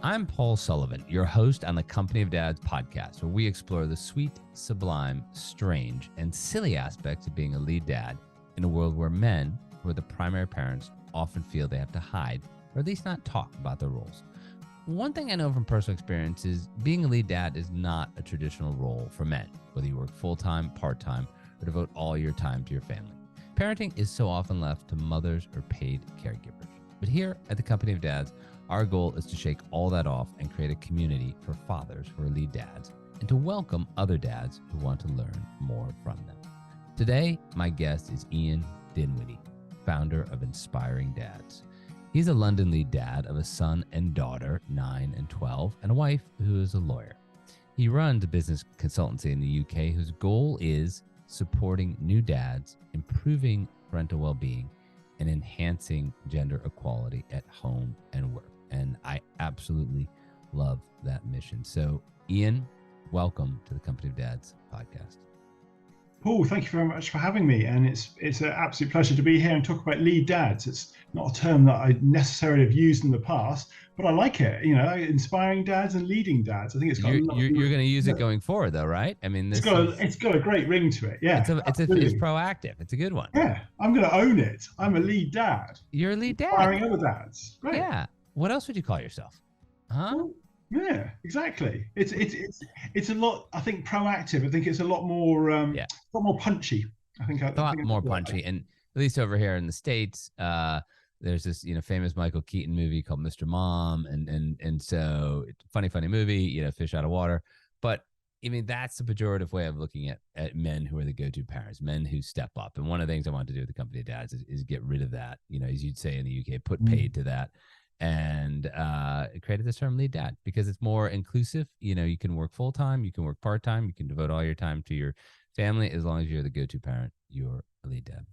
I'm Paul Sullivan, your host on the Company of Dads podcast, where we explore the sweet, sublime, strange, and silly aspects of being a lead dad in a world where men, who are the primary parents, often feel they have to hide, or at least not talk about their roles. One thing I know from personal experience is being a lead dad is not a traditional role for men, whether you work full-time, part-time, or devote all your time to your family. Parenting is so often left to mothers or paid caregivers. But here at the Company of Dads, our goal is to shake all that off and create a community for fathers who are lead dads and to welcome other dads who want to learn more from them. Today, my guest is Ian Dinwiddy, founder of Inspiring Dads. He's a London lead dad of a son and daughter, 9 and 12, and a wife who is a lawyer. He runs a business consultancy in the UK whose goal is supporting new dads, improving parental well-being, and enhancing gender equality at home and work. And I absolutely love that mission. So, Ian, welcome to the Company of Dads podcast. Paul, thank you very much for having me. And it's an absolute pleasure to be here and talk about lead dads. It's not a term that I necessarily have used in the past, but I like it. You know, inspiring dads and leading dads. I think it's got you're going to use it going forward, though, right? I mean, it's got a great ring to it. Yeah, it's proactive. It's a good one. Yeah, I'm going to own it. I'm a lead dad. You're a lead dad. Inspiring other dads. Great. Yeah. What else would you call yourself? Huh? Well, yeah, exactly. It's a lot. I think proactive. I think it's a lot more. A lot more punchy. A lot more punchy. And at least over here in the States, there's this famous Michael Keaton movie called Mr. Mom, and so it's a funny movie. Fish out of water. But I mean, that's the pejorative way of looking at men who are the go-to parents, men who step up. And one of the things I want to do with the Company of Dads is get rid of that. As you'd say in the UK, put paid to that. And created this term lead dad because it's more inclusive. You can work full-time, you can work part-time, you can devote all your time to your family. As long as you're the go-to parent, you're a lead dad.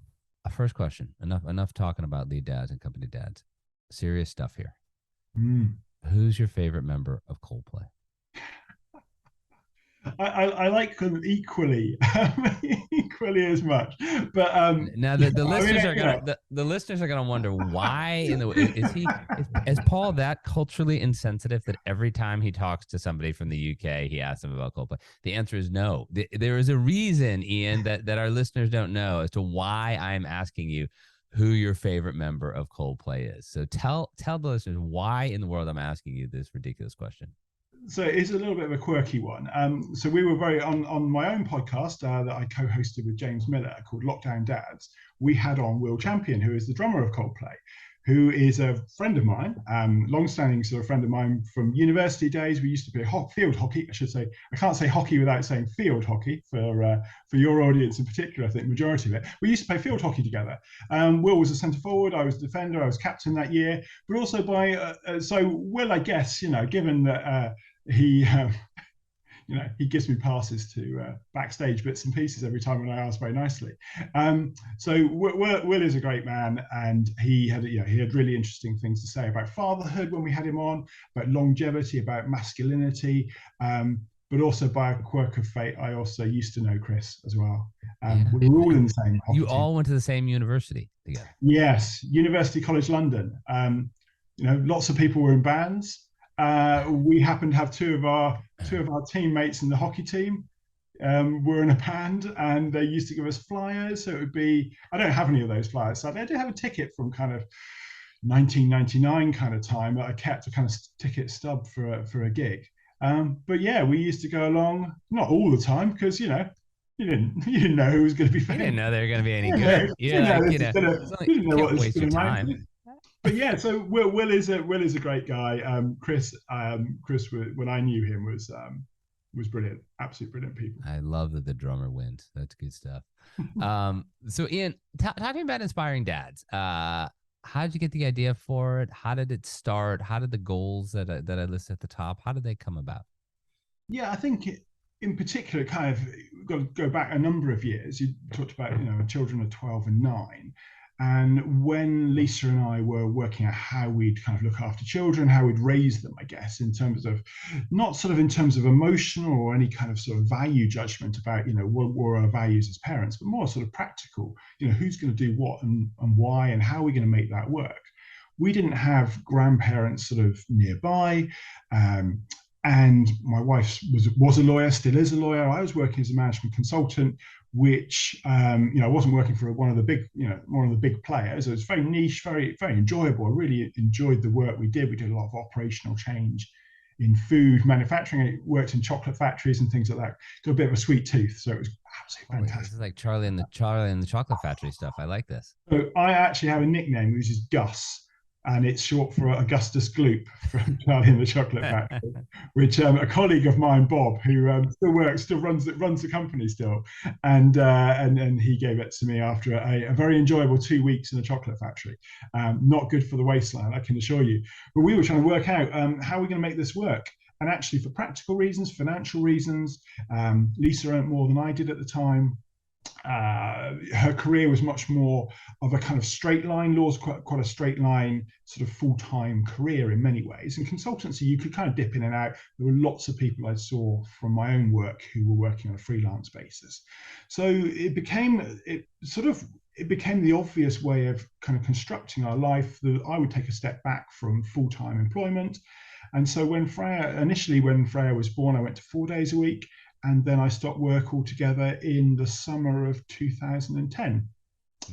First question, enough talking about lead dads and company dads. Serious stuff here. Who's your favorite member of Coldplay? I like them equally as much, but now the listeners are gonna wonder why is Paul that culturally insensitive that every time he talks to somebody from the UK he asks them about Coldplay? The answer is no. There is a reason, Ian, that our listeners don't know as to why I'm asking you who your favorite member of Coldplay is. So tell the listeners why in the world I'm asking you this ridiculous question. So it's a little bit of a quirky one. So we were on my own podcast that I co-hosted with James Miller called Lockdown Dads. We had on Will Champion, who is the drummer of Coldplay, who is a friend of mine, long-standing sort of friend of mine from university days. We used to play field hockey, I should say. I can't say hockey without saying field hockey for your audience in particular, I think majority of it. We used to play field hockey together. Will was a centre forward, I was a defender, I was captain that year. But also so Will, I guess, given that he gives me passes to backstage bits and pieces every time when I ask very nicely. So Will is a great man, and he had really interesting things to say about fatherhood when we had him on, about longevity, about masculinity, but also by a quirk of fate, I also used to know Chris as well. We were all in the same hockey team. All went to the same university together. Yes, University College London. Lots of people were in bands. We happened to have two of our teammates in the hockey team were in a band, and they used to give us flyers. So it would be, I don't have any of those flyers. So I did have a ticket from kind of 1999 kind of time that I kept, a kind of ticket stub for a gig. But yeah, we used to go along, not all the time, because you didn't know who was going to be famous. You didn't know they were going to be any good. You didn't know what was going to happen. But yeah, so Will is a great guy. Chris, when I knew him, was brilliant, absolutely brilliant people. I love that the drummer wins. That's good stuff. So Ian, talking about Inspiring Dads, how did you get the idea for it? How did it start? How did the goals that I listed at the top, how did they come about? Yeah, I think in particular, kind of got to go back a number of years. You talked about children of 12 and 9. And when Lisa and I were working out how we'd kind of look after children, how we'd raise them, I guess, in terms of, not sort of in terms of emotional or any kind of sort of value judgment about, what were our values as parents, but more sort of practical, who's going to do what and why and how are we going to make that work? we didn't have grandparents sort of nearby. And my wife was a lawyer, still is a lawyer. I was working as a management consultant, which I wasn't working for one of the big players. It was very niche, very enjoyable. I really enjoyed the work we did. We did a lot of operational change in food manufacturing. I worked in chocolate factories and things like that. Got a bit of a sweet tooth, so it was absolutely fantastic. This is like Charlie and the Chocolate Factory stuff. I like this. So I actually have a nickname, which is Gus, and it's short for Augustus Gloop from Charlie and the Chocolate Factory, which a colleague of mine, Bob, who still runs the company still, and he gave it to me after a very enjoyable 2 weeks in the chocolate factory. Not good for the waistline, I can assure you. But we were trying to work out how we're going to make this work. And actually, for practical reasons, financial reasons, Lisa earned more than I did at the time. Her career was much more of a kind of straight line. Law's quite a straight line sort of full-time career in many ways. In consultancy, you could kind of dip in and out. There were lots of people I saw from my own work who were working on a freelance basis. So it became the obvious way of kind of constructing our life that I would take a step back from full-time employment. And so when Freya was born, I went to 4 days a week. And then I stopped work altogether in the summer of 2010.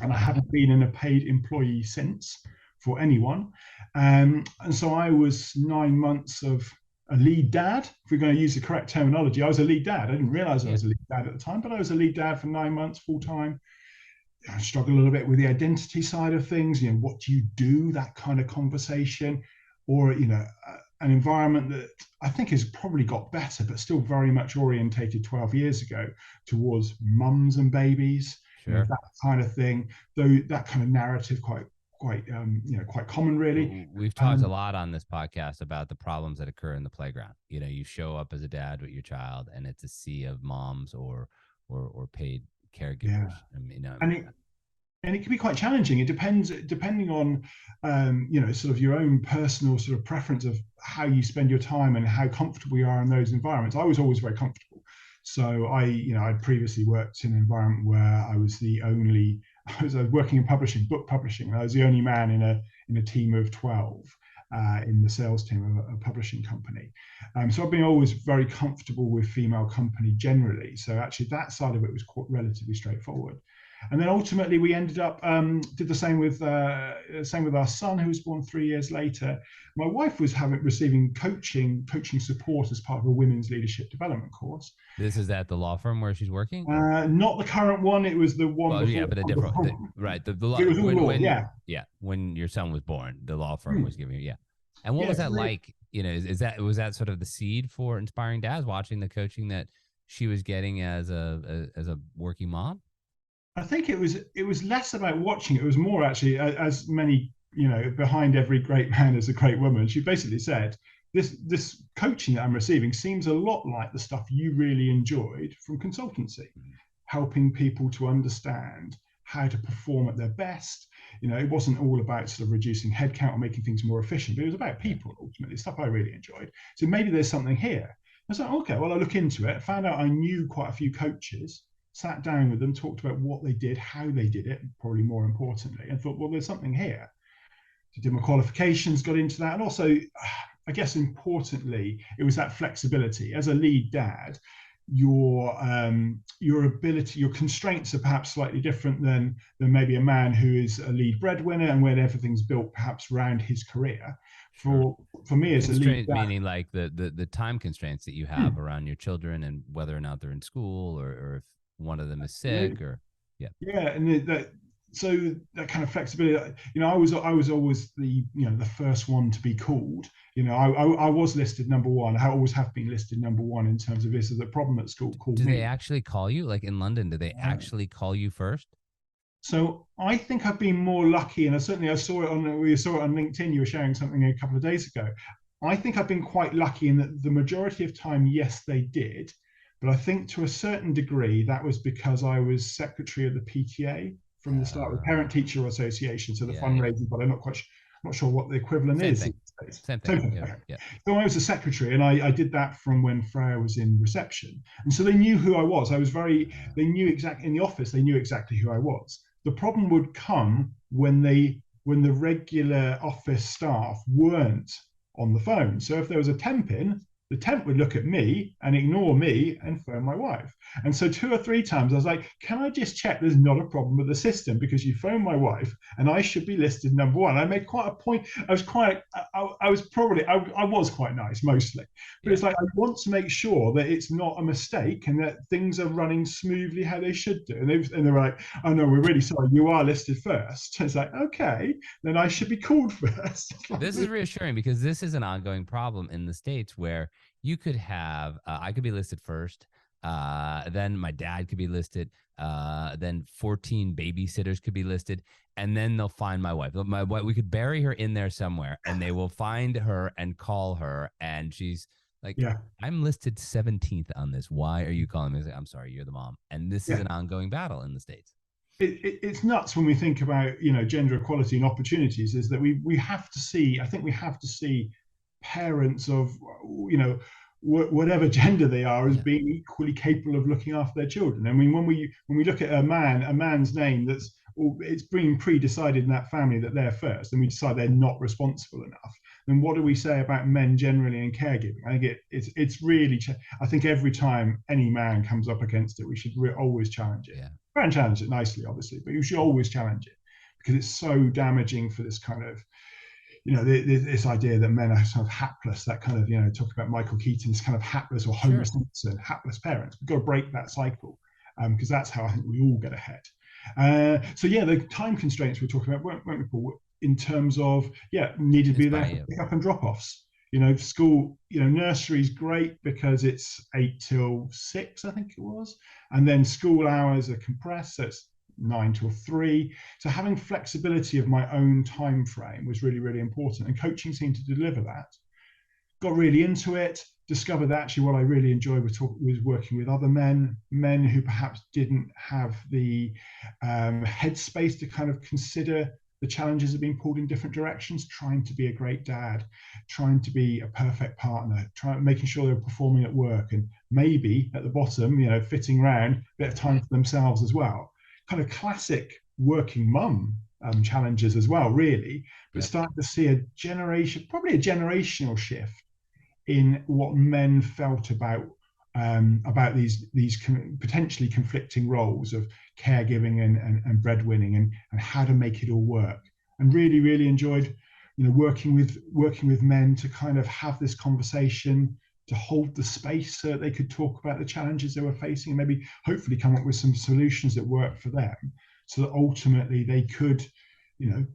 And I haven't been in a paid employee since for anyone. And so I was 9 months of a lead dad. If we're going to use the correct terminology, I was a lead dad. I didn't realize I was a lead dad at the time, but I was a lead dad for 9 months full time. I struggled a little bit with the identity side of things. What do you do? That kind of conversation, or, an environment that I think has probably got better, but still very much orientated 12 years ago towards mums and babies, sure. That kind of thing. Though that kind of narrative quite common, really. We've talked a lot on this podcast about the problems that occur in the playground. You show up as a dad with your child, and it's a sea of moms or paid caregivers. Yeah. And it can be quite challenging. It depending on, sort of your own personal sort of preference of how you spend your time and how comfortable you are in those environments. I was always very comfortable. So I previously worked in an environment where I was working in publishing, book publishing. And I was the only man in a team of 12 in the sales team of a publishing company. So I've been always very comfortable with female company generally. So actually that side of it was relatively straightforward. And then ultimately we ended up did the same with our son, who was born 3 years later. My wife was receiving coaching support as part of a women's leadership development course. This is at the law firm where she's working? Not the current one. It was the one. Well, yeah, but a different. Right. It was when your son was born, the law firm was giving you. Yeah. And what was that like? Was that sort of the seed for inspiring dads, watching the coaching that she was getting as a working mom? I think it was less about watching. It was more actually, as many, behind every great man is a great woman. She basically said, this coaching that I'm receiving seems a lot like the stuff you really enjoyed from consultancy, helping people to understand how to perform at their best. It wasn't all about sort of reducing headcount or making things more efficient, but it was about people ultimately, stuff I really enjoyed. So maybe there's something here. I was like, okay, well, I look into it, found out I knew quite a few coaches, sat down with them, talked about what they did, how they did it, probably more importantly, and thought, well, there's something here. So did my qualifications, got into that. And also, I guess importantly, it was that flexibility. As a lead dad, your ability, your constraints are perhaps slightly different than maybe a man who is a lead breadwinner and where everything's built perhaps around his career. For me as a lead dad, meaning like the time constraints that you have around your children and whether or not they're in school or if one of them is sick and so that kind of flexibility. I was always the first one to be called. I was listed number one. I always have been listed number one in terms of this is a problem at school. Called do they actually call you, like in London? Do they actually call you first? So I think I've been more lucky, and we saw it on LinkedIn. You were sharing something a couple of days ago. I think I've been quite lucky in that the majority of time, yes, they did. But I think to a certain degree, that was because I was secretary of the PTA from the start, the Parent Teacher Association, so the fundraising, but I'm not sure what the equivalent is. Same thing. Yeah. So I was a secretary, and I did that from when Freya was in reception. And so they knew who I was. They knew exactly, in the office, they knew exactly who I was. The problem would come when they when the regular office staff weren't on the phone. So if there was a temp in, the temp would look at me and ignore me and phone my wife. And so 2 or 3 times I was like, can I just check there's not a problem with the system, because you phoned my wife and I should be listed number 1. I made quite a point. I was quite nice mostly, but it's like, I want to make sure that it's not a mistake and that things are running smoothly how they should do. And they were like, oh no, we're really sorry, you are listed first. It's like, okay, then I should be called first. This is reassuring, because this is an ongoing problem in the States where you could have, I could be listed first, then my dad could be listed, then 14 babysitters could be listed, and then they'll find my wife. We could bury her in there somewhere, and they will find her and call her, and she's like, I'm listed 17th on this. Why are you calling me? Like, I'm sorry, you're the mom. And this is an ongoing battle in the States. It's nuts when we think about, gender equality and opportunities, is that we have to see, I think we have to see parents of, whatever gender they are, as being equally capable of looking after their children. I mean, when we look at a man's name it's being pre-decided in that family that they're first, and we decide they're not responsible enough, then what do we say about men generally in caregiving? I think it's really, I think every time any man comes up against it, we should always challenge it. Try and challenge it nicely, obviously, but you should always challenge it, because it's so damaging for this kind of, this idea that men are sort of hapless, that kind of, talk about Michael Keaton's kind of hapless or Homer Simpson, hapless parents. We've got to break that cycle, because that's how I think we all get ahead. So the time constraints we're talking about, weren't we, Paul, in terms of, needed to be there for pick up and drop offs. School, nursery's great because it's 8 till 6, I think it was. And then school hours are compressed, so it's 9 till 3. So having flexibility of my own time frame was really, really important. And coaching seemed to deliver that. Got really into it, discovered that actually what I really enjoyed was working with other men who perhaps didn't have the headspace to kind of consider the challenges of being pulled in different directions, trying to be a great dad, trying to be a perfect partner, making sure they're performing at work, and maybe at the bottom, fitting around a bit of time for themselves as well. Kind of classic working mum challenges as well, really, but starting to see probably a generational shift in what men felt about these potentially conflicting roles of caregiving and breadwinning, and how to make it all work. And really, really enjoyed, working with men to kind of have this conversation, to hold the space so that they could talk about the challenges they were facing, and maybe hopefully come up with some solutions that work for them, so that ultimately they could,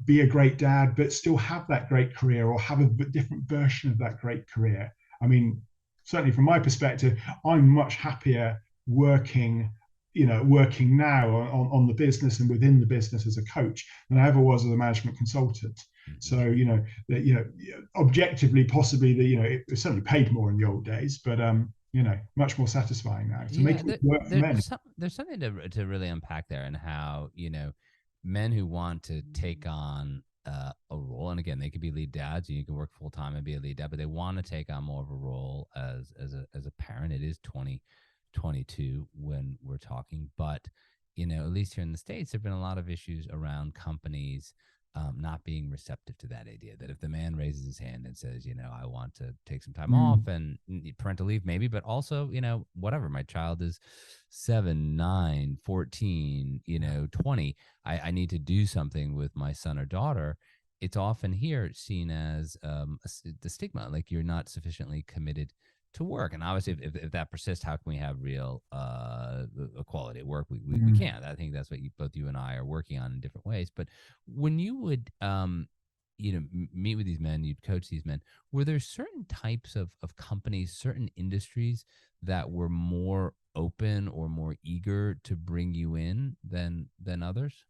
be a great dad, but still have that great career, or have a different version of that great career. I mean, certainly from my perspective, I'm much happier working now on the business and within the business as a coach than I ever was as a management consultant. So, objectively, possibly it certainly paid more in the old days, but much more satisfying now. So making it work for men. There's something to really unpack there, and how, men who want to take on a role, and again, they could be lead dads, and you can work full time and be a lead dad, but they want to take on more of a role as a parent. It is 2022 when we're talking, but at least here in the States, there've been a lot of issues around companies not being receptive to that idea, that if the man raises his hand and says, I want to take some time off and parental leave maybe, but also, whatever, my child is 7, 9, 14, 20, I need to do something with my son or daughter. It's often here seen as the stigma, like you're not sufficiently committed to work. And obviously, if that persists, how can we have real equality at work? We can't. I think that's what both you and I are working on in different ways. But when you would meet with these men, you'd coach these men, were there certain types of companies, certain industries that were more open or more eager to bring you in than others?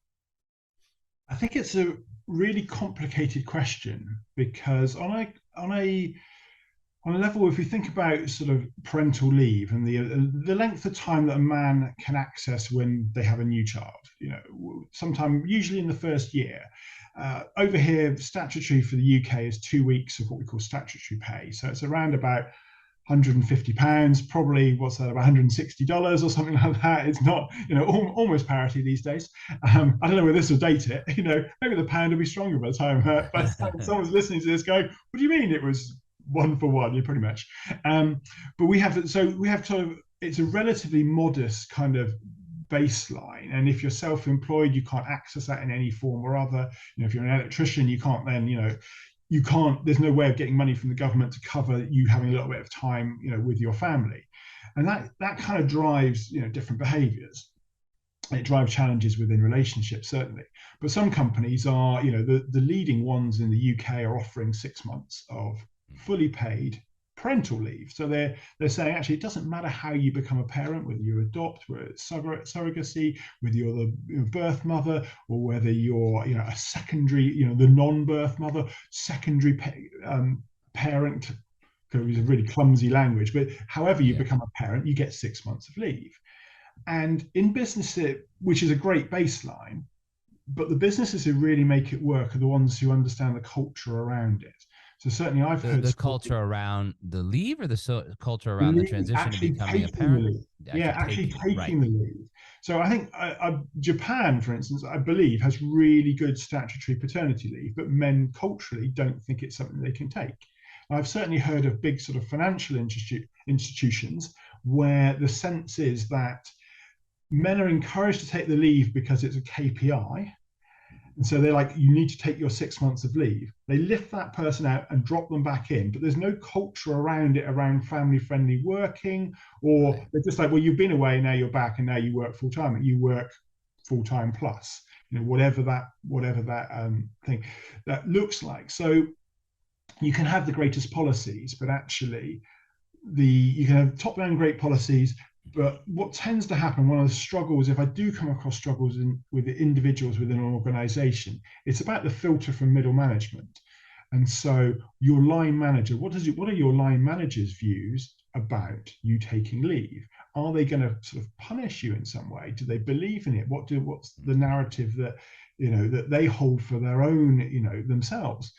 I think it's a really complicated question, because on a level, if we think about sort of parental leave and the length of time that a man can access when they have a new child, sometime usually in the first year. Over here, statutory for the UK is 2 weeks of what we call statutory pay. So it's around about £150, probably what's that, about $160 or something like that. It's not, almost parity these days. I don't know whether this will date it. Maybe the pound will be stronger by the time someone's listening to this going, what do you mean it was one for one? You're pretty much. But we have sort of, it's a relatively modest kind of baseline, and if you're self-employed, you can't access that in any form or other. If you're an electrician, you can't then, you can't, there's no way of getting money from the government to cover you having a little bit of time, with your family. And that kind of drives, different behaviors. It drives challenges within relationships, certainly. But some companies are, the leading ones in the UK are offering 6 months of fully paid parental leave. So they're saying, actually, it doesn't matter how you become a parent, whether you adopt, whether it's surrogacy, whether you're the birth mother, or whether you're a secondary, the non-birth mother, secondary parent. Because it's a really clumsy language, but however you become a parent, you get 6 months of leave. And in business, which is a great baseline, but the businesses who really make it work are the ones who understand the culture around it. So certainly I've heard the culture around the leave, or the culture around the transition to becoming a parent. Actually taking the leave. So I think Japan, for instance, I believe has really good statutory paternity leave, but men culturally don't think it's something they can take. I've certainly heard of big sort of financial institutions where the sense is that men are encouraged to take the leave because it's a KPI. And so they're like, you need to take your 6 months of leave. They lift that person out and drop them back in, but there's no culture around it, around family-friendly working, or they're just like, well, you've been away, now you're back, and now you work full-time, and you work full-time plus, whatever that thing that looks like. So you can have the greatest policies, but actually you can have top-down great policies. But what tends to happen, one of the struggles, if I do come across struggles with the individuals within an organization, it's about the filter from middle management. And so your line manager, what are your line manager's views about you taking leave? Are they going to sort of punish you in some way? Do they believe in it? What's the narrative that, that they hold for their own, themselves?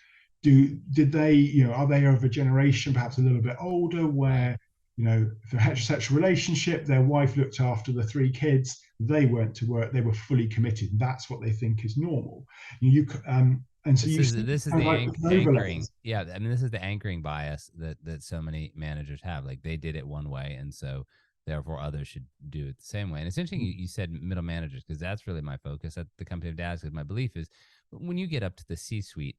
Are they of a generation perhaps a little bit older where, if they're a heterosexual relationship, their wife looked after the 3 kids, they went to work, they were fully committed. That's what they think is normal. And so this is the anchoring. Yeah, I mean, this is the anchoring bias that so many managers have. Like, they did it one way, and so therefore others should do it the same way. And it's interesting you said middle managers, because that's really my focus at the company of dads. Because my belief is, when you get up to the C-suite,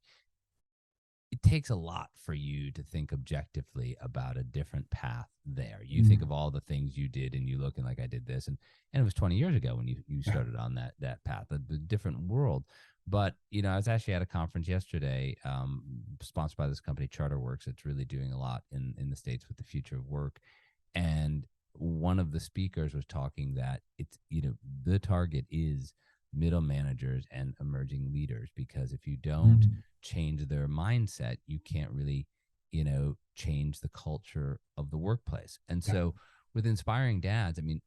it takes a lot for you to think objectively about a different path there. You think of all the things you did, and you look and like, I did this. And it was 20 years ago when you started on that path, a different world. But, I was actually at a conference yesterday, sponsored by this company, CharterWorks. It's really doing a lot in the States with the future of work. And one of the speakers was talking that it's, the target is middle managers and emerging leaders, because if you don't change their mindset, you can't really, change the culture of the workplace. And so with Inspiring Dads, I mean,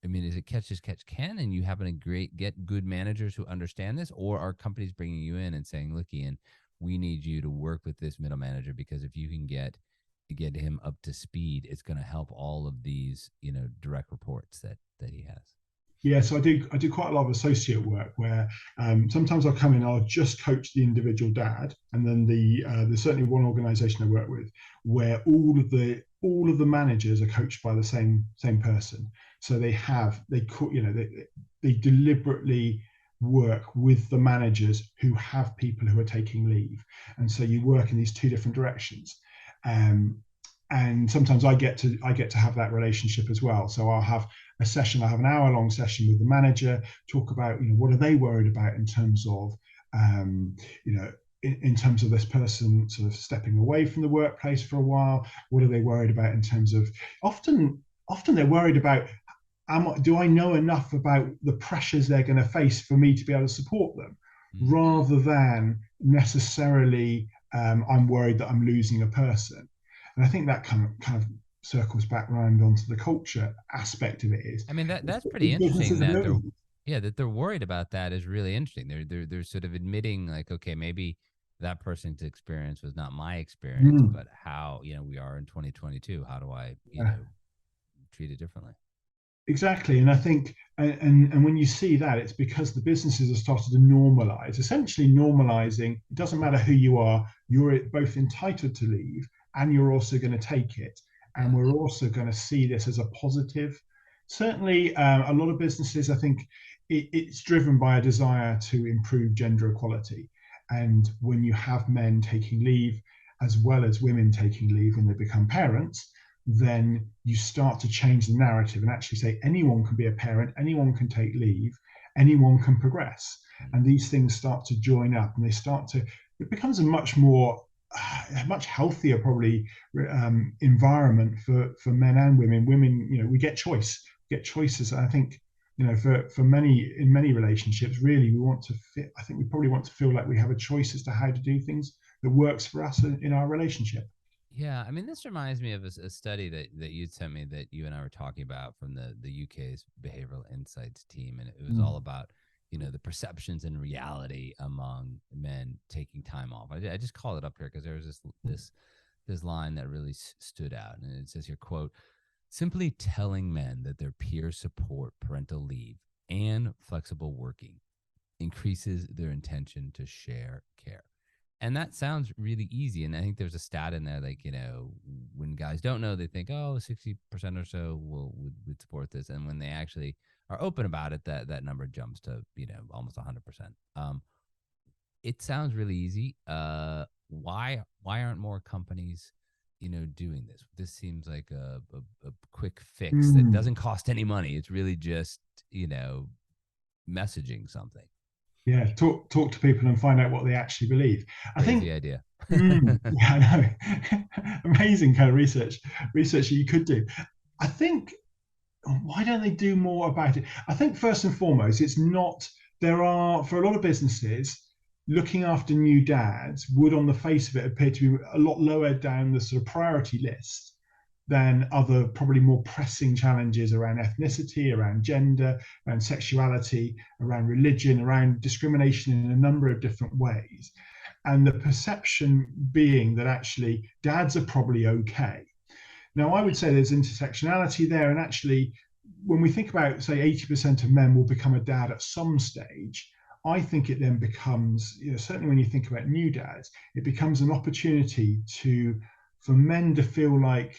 is it catch as catch can, and you happen to get good managers who understand this, or are companies bringing you in and saying, look, Ian, we need you to work with this middle manager, because if you can get him up to speed, it's going to help all of these, direct reports that he has? Yeah, so I do quite a lot of associate work where sometimes I'll come in, I'll just coach the individual dad, and then there's certainly one organisation I work with where all of the managers are coached by the same person. So they deliberately work with the managers who have people who are taking leave, and so you work in these 2 different directions. And sometimes I get to have that relationship as well. So I'll have an hour-long session with the manager, talk about, what are they worried about in terms of, in terms of this person sort of stepping away from the workplace for a while. What are they worried about in terms of, often they're worried about, do I know enough about the pressures they're going to face for me to be able to support them, rather than necessarily, I'm worried that I'm losing a person. And I think that kind of circles back around onto the culture aspect of it. Is, I mean, that's pretty interesting that they're worried about that is really interesting. They're sort of admitting, like, okay, maybe that person's experience was not my experience, but how, we are in 2022. How do I, treat it differently? Exactly. And I think, and when you see that, it's because the businesses have started to normalize, essentially normalizing. It doesn't matter who you are, you're both entitled to leave and you're also going to take it. And Yeah. we're also going to see this as a positive. Certainly, a lot of businesses, I think it's driven by a desire to improve gender equality. And when you have men taking leave, as well as women taking leave when they become parents, then you start to change the narrative and actually say anyone can be a parent, anyone can take leave, anyone can progress. And these things start to join up and it becomes a much more, a much healthier probably environment for men and women. Women, we get choices. And I think, for in many relationships, really, we want to fit. I think we probably want to feel like we have a choice as to how to do things that works for us in our relationship. Yeah, I mean, this reminds me of a study that you sent me that you and I were talking about from the UK's Behavioral Insights team, and it was all about the perceptions and reality among men taking time off. I just called it up here because there was this line that really stood out, and it says here, quote, "Simply telling men that their peers support parental leave and flexible working increases their intention to share care." And that sounds really easy. And I think there's a stat in there, like, when guys don't know, they think, oh, 60% or so would support this. And when they actually are open about it, that number jumps to, almost 100%. It sounds really easy. Why aren't more companies, doing this? This seems like a quick fix that doesn't cost any money. It's really just, messaging something. Yeah, talk to people and find out what they actually believe. I think Crazy idea. yeah, I know. Amazing kind of research you could do. I think, why don't they do more about it? I think first and foremost, it's not, there are, for a lot of businesses, looking after new dads would on the face of it appear to be a lot lower down the sort of priority list than other probably more pressing challenges around ethnicity, around gender, around sexuality, around religion, around discrimination in a number of different ways. And the perception being that actually dads are probably okay. Now, I would say there's intersectionality there. And actually, when we think about, say, 80% of men will become a dad at some stage, I think it then becomes, certainly when you think about new dads, it becomes an opportunity for men to feel like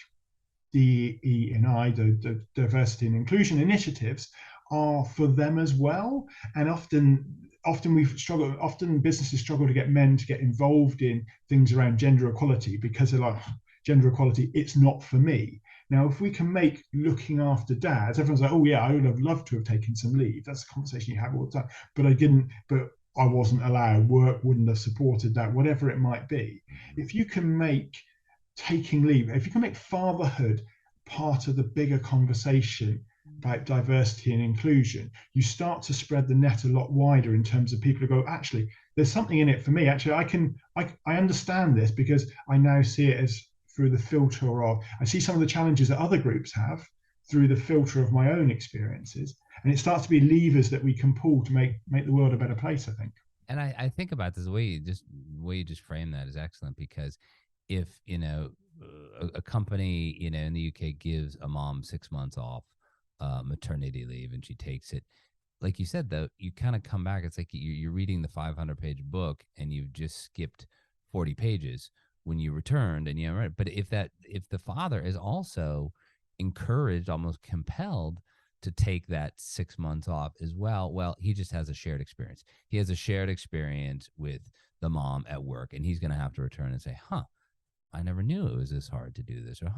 DE&I, the diversity and inclusion initiatives, are for them as well. And often businesses struggle to get men to get involved in things around gender equality because they're like, gender equality, it's not for me. Now, if we can make looking after dads, everyone's like, oh yeah, I would have loved to have taken some leave. That's a conversation you have all the time. But I wasn't allowed, work wouldn't have supported that, whatever it might be. If you can make taking leave, if you can make fatherhood part of the bigger conversation about diversity and inclusion, you start to spread the net a lot wider in terms of people who go, actually, there's something in it for me. Actually, I understand this because I now see it as through the filter of, I see some of the challenges that other groups have through the filter of my own experiences. And it starts to be levers that we can pull to make the world a better place, I think. And I think about this, the way you just frame that is excellent, because if a company in the UK gives a mom 6 months off maternity leave and she takes it, like you said, though, you kind of come back, it's like you're reading the 500-page book and you've just skipped 40 pages when you returned. And right, but if the father is also encouraged, almost compelled to take that 6 months off as well, he just has a shared experience. He has a shared experience with the mom at work, and he's going to have to return and say, I never knew it was this hard to do this, or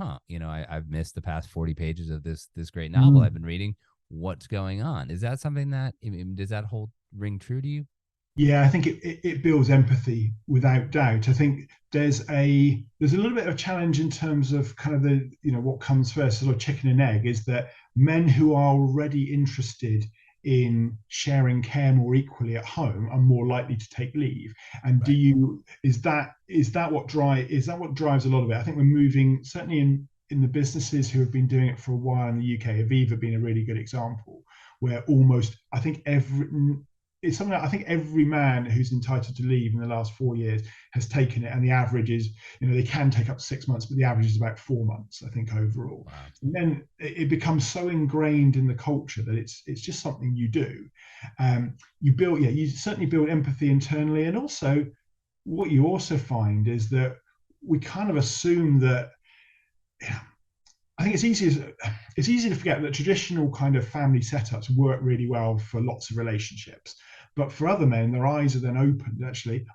I've missed the past 40 pages of this great novel I've been reading. What's going on? Is that something that, does that whole ring true to you? Yeah, I think it builds empathy without doubt. I think there's a little bit of a challenge in terms of kind of the, what comes first, sort of chicken and egg, is that men who are already interested in sharing care more equally at home are more likely to take leave. And right. Is that what drives a lot of it? I think we're moving, certainly in the businesses who have been doing it for a while in the UK, Aviva being a really good example, where almost, I think it's something that I think every man who's entitled to leave in the last 4 years has taken it, and the average is, they can take up to 6 months, but the average is about 4 months, I think, overall. Wow. And then it becomes so ingrained in the culture that it's just something you do. You certainly build empathy internally, and also what you also find is that we kind of assume that. I think it's easy to forget that traditional kind of family setups work really well for lots of relationships, but for other men, their eyes are then opened. Actually,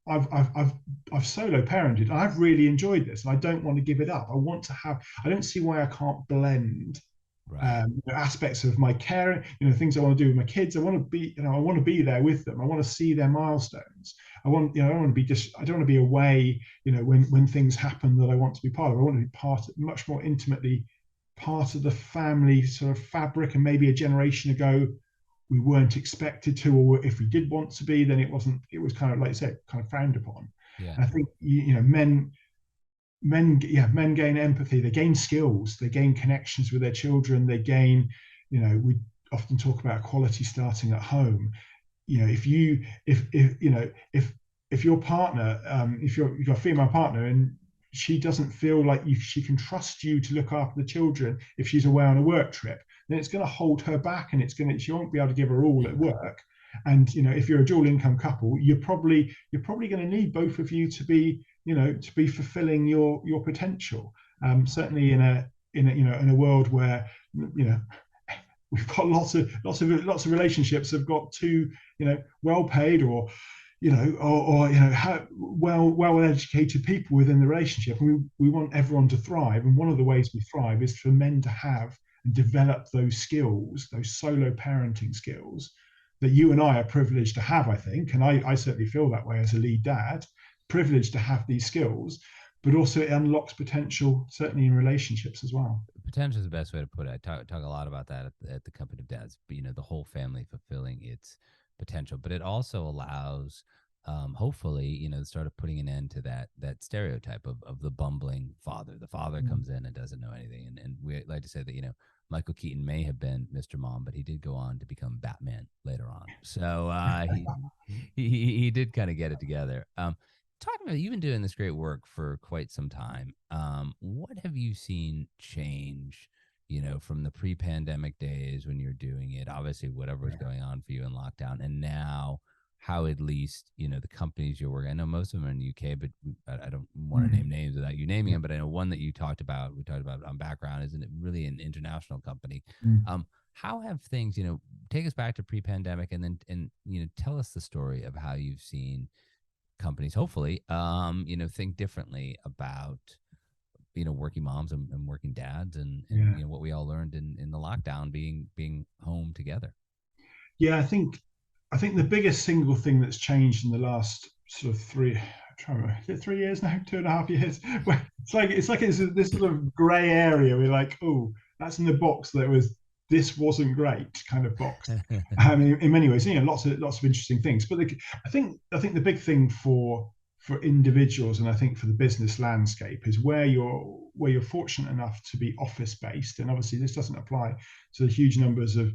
I've solo parented. I've really enjoyed this, and I don't want to give it up. I don't see why I can't blend aspects of my care, things I want to do with my kids. I want to be there with them. I want to see their milestones. I don't want to be away, when things happen that I want to be part of. I want to be much more intimately part of the family sort of fabric. And maybe a generation ago, we weren't expected to, or if we did want to be, then it was kind of, like you said, kind of frowned upon. Yeah. And I think, men gain empathy, they gain skills, they gain connections with their children, they gain, we often talk about equality starting at home. If your partner, if you've got a female partner and she doesn't feel like she can trust you to look after the children if she's away on a work trip, then it's going to hold her back, and she won't be able to give her all at work. And if you're a dual income couple, you're probably going to need both of you to be fulfilling your potential. Certainly in a world where we've got lots of relationships have got two well paid or well educated people within the relationship, and we want everyone to thrive. And one of the ways we thrive is for men to have and develop those skills, those solo parenting skills that you and I are privileged to have, I think, and I certainly feel that way as a lead dad, privileged to have these skills, but also it unlocks potential, certainly in relationships as well. Potential is the best way to put it. I talk a lot about that at the Company of Dads, the whole family fulfilling its potential, but it also allows, hopefully, the start of putting an end to that stereotype of the bumbling father. The father comes in and doesn't know anything. And we like to say that, Michael Keaton may have been Mr. Mom, but he did go on to become Batman later on. So he did kind of get it together. Talking about, you've been doing this great work for quite some time. What have you seen change, from the pre-pandemic days when you're doing it, obviously whatever was going on for you in lockdown, and now how at least, the companies you're working, I know most of them are in the UK, but I don't want to name names without you naming them, but I know one that we talked about on Background, isn't it really an international company? How have things, take us back to pre-pandemic and tell us the story of how you've seen companies, hopefully, think differently about, working moms and working dads and what we all learned in the lockdown, being home together. Yeah, I think the biggest single thing that's changed in the last sort of 3 years now, 2.5 years, where it's like it's this sort of grey area. We're like, oh, that's in the box this wasn't great kind of box. In many ways, lots of interesting things. But I think the big thing for individuals, and I think for the business landscape, is where you're fortunate enough to be office based. And obviously this doesn't apply to the huge numbers of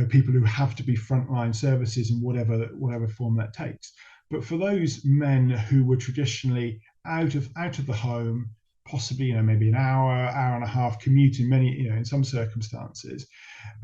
people who have to be frontline services in whatever form that takes. But for those men who were traditionally out of the home, possibly maybe an hour and a half commuting, many in some circumstances,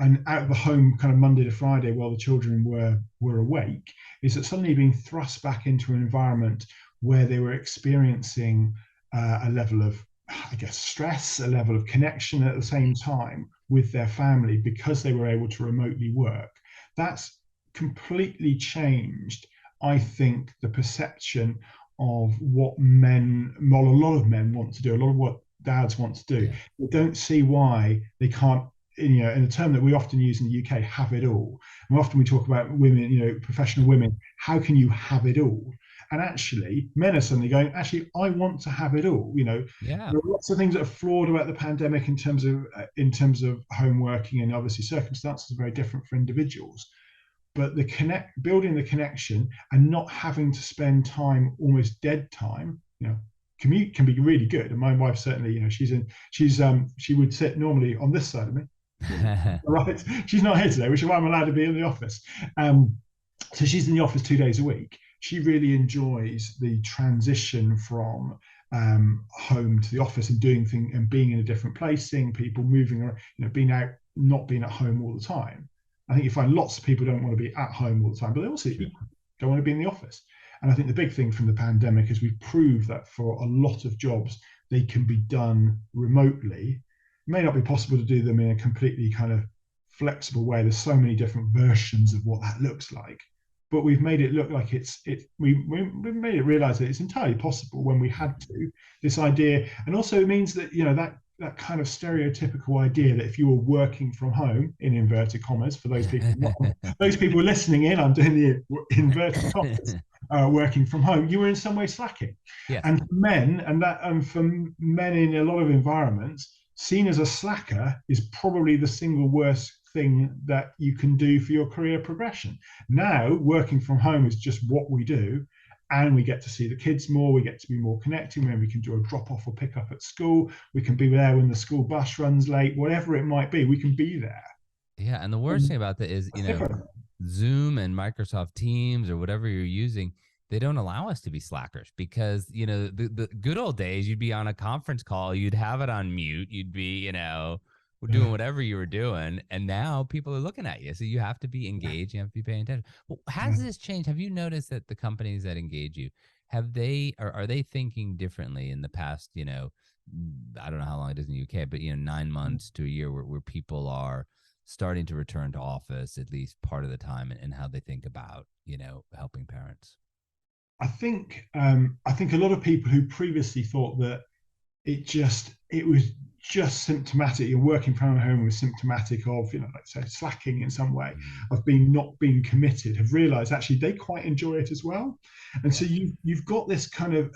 and out of the home kind of Monday to Friday while the children were awake, is that suddenly being thrust back into an environment where they were experiencing a level of, I guess, stress, a level of connection at the same time with their family because they were able to remotely work. That's completely changed, I think, the perception of what a lot of men want to do, a lot of what dads want to do. They don't see why they can't, in a term that we often use in the UK, have it all. And often we talk about women, professional women, how can you have it all? And actually, men are suddenly going, actually, I want to have it all. There are lots of things that are flawed about the pandemic in terms of home working, and obviously circumstances are very different for individuals. But building the connection and not having to spend time, almost dead time, commute can be really good. And my wife certainly, she would sit normally on this side of me. Right, she's not here today, which is why I'm allowed to be in the office. So she's in the office 2 days a week. She really enjoys the transition from home to the office and doing things and being in a different place, seeing people moving around, being out, not being at home all the time. I think you find lots of people don't want to be at home all the time, but they also don't want to be in the office. And I think the big thing from the pandemic is we've proved that for a lot of jobs, they can be done remotely. It may not be possible to do them in a completely kind of flexible way. There's so many different versions of what that looks like, but we've made it look like we've made it realize that it's entirely possible when we had to. This idea, and also it means that that kind of stereotypical idea that if you were working from home, in inverted commas, for those people those people listening in, I'm doing the inverted commas, working from home, you were in some way slacking. Yes. And for men, and for men in a lot of environments, seen as a slacker is probably the single worst thing that you can do for your career progression. Now, working from home is just what we do. And we get to see the kids more. We get to be more connected when we can do a drop off or pick up at school. We can be there when the school bus runs late, whatever it might be, we can be there. Yeah. And the worst thing about that is, Zoom and Microsoft Teams or whatever you're using, they don't allow us to be slackers because, the good old days, you'd be on a conference call, you'd have it on mute, you'd be, doing whatever you were doing. And now people are looking at you. So you have to be engaged. You have to be paying attention. Well, has this changed? Have you noticed that the companies that engage you, are they thinking differently in the past, I don't know how long it is in the UK, but, 9 months to a year where people are starting to return to office at least part of the time and how they think about, helping parents? I think a lot of people who previously thought that it was just symptomatic, and working from home was symptomatic of, let's say slacking in some way, of not being committed, have realized actually they quite enjoy it as well. And so you've got this kind of,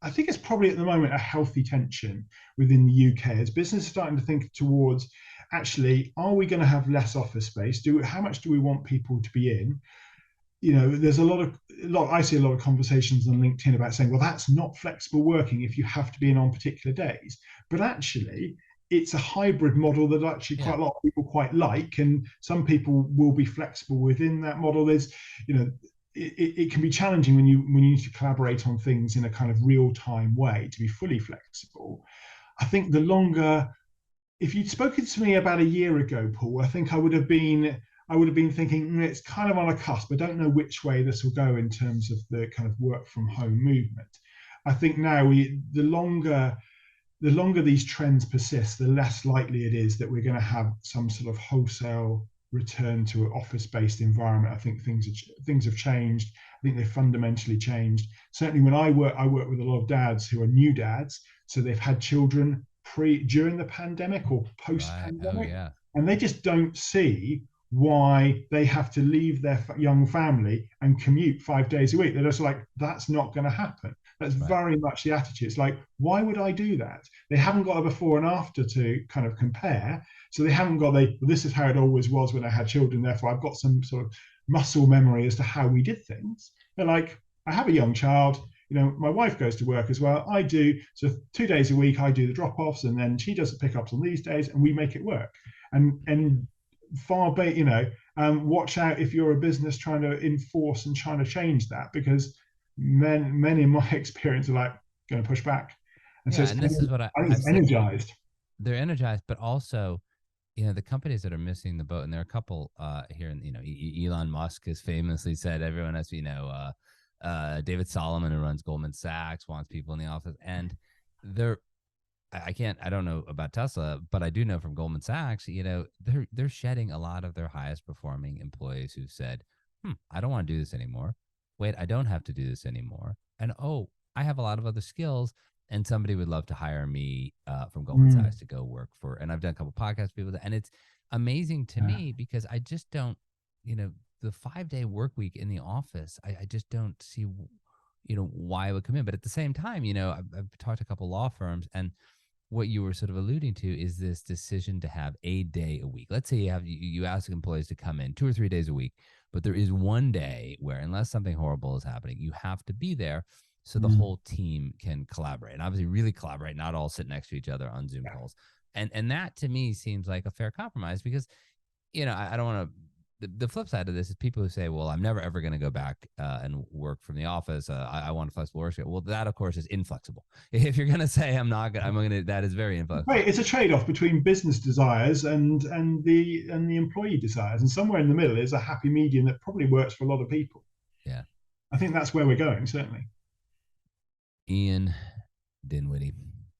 I think it's probably at the moment a healthy tension within the UK as business is starting to think towards, actually, are we going to have less office space? How much do we want people to be in? There's I see a lot of conversations on LinkedIn about saying, well, that's not flexible working if you have to be in on particular days. But actually, it's a hybrid model that actually quite a lot of people quite like. And some people will be flexible within that model. There's, it can be challenging when you need to collaborate on things in a kind of real time way to be fully flexible. I think if you'd spoken to me about a year ago, Paul, I think I would have been thinking it's kind of on a cusp. I don't know which way this will go in terms of the kind of work from home movement. I think now the longer these trends persist, the less likely it is that we're going to have some sort of wholesale return to an office-based environment. I think things have changed. I think they've fundamentally changed. Certainly when I work with a lot of dads who are new dads, so they've had children during the pandemic or post-pandemic, and they just don't see why they have to leave their young family and commute 5 days a week. They're just like, that's not going to happen. That's very much the attitude. It's like, why would I do that? They haven't got a before and after to kind of compare. So they haven't got this is how it always was when I had children. Therefore, I've got some sort of muscle memory as to how we did things. They're like, I have a young child. My wife goes to work as well. I do. So 2 days a week, I do the drop-offs, and then she does the pickups on these days, and we make it work. And far be, watch out if you're a business trying to enforce and trying to change that, because men in my experience are like going to push back. And so and this is what it's energized. They're energized, but also, the companies that are missing the boat, and there are a couple here, Elon Musk has famously said everyone has to, David Solomon, who runs Goldman Sachs, wants people in the office, and I don't know about Tesla, but I do know from Goldman Sachs, they're shedding a lot of their highest performing employees who said, I don't want to do this anymore. Wait, I don't have to do this anymore. And, I have a lot of other skills, and somebody would love to hire me from Goldman Sachs to go work for, and I've done a couple podcasts with people, and it's amazing to me because I just don't, the 5-day work week in the office, I just don't see, why I would come in. But at the same time, I've talked to a couple law firms, and what you were sort of alluding to is this decision to have a day a week. Let's say you ask employees to come in 2 or 3 days a week, but there is one day where, unless something horrible is happening, you have to be there so the whole team can collaborate, and obviously really collaborate, not all sit next to each other on Zoom calls. And that to me seems like a fair compromise because, I don't want to the flip side of this is people who say, well, I'm never ever going to go back and work from the office. I want a flexible work schedule. Well, that of course is inflexible. If you're going to say that is very inflexible. Right, it's a trade-off between business desires and the employee desires, and somewhere in the middle is a happy medium that probably works for a lot of people. Yeah, I think that's where we're going, certainly. Ian Dinwiddy,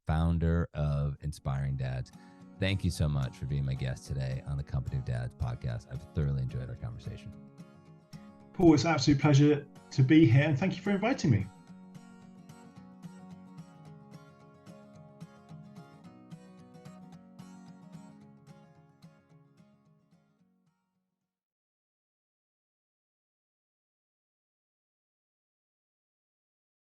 founder of Inspiring Dads. Thank you so much for being my guest today on the Company of Dads podcast. I've thoroughly enjoyed our conversation. Paul, it's an absolute pleasure to be here, and thank you for inviting me.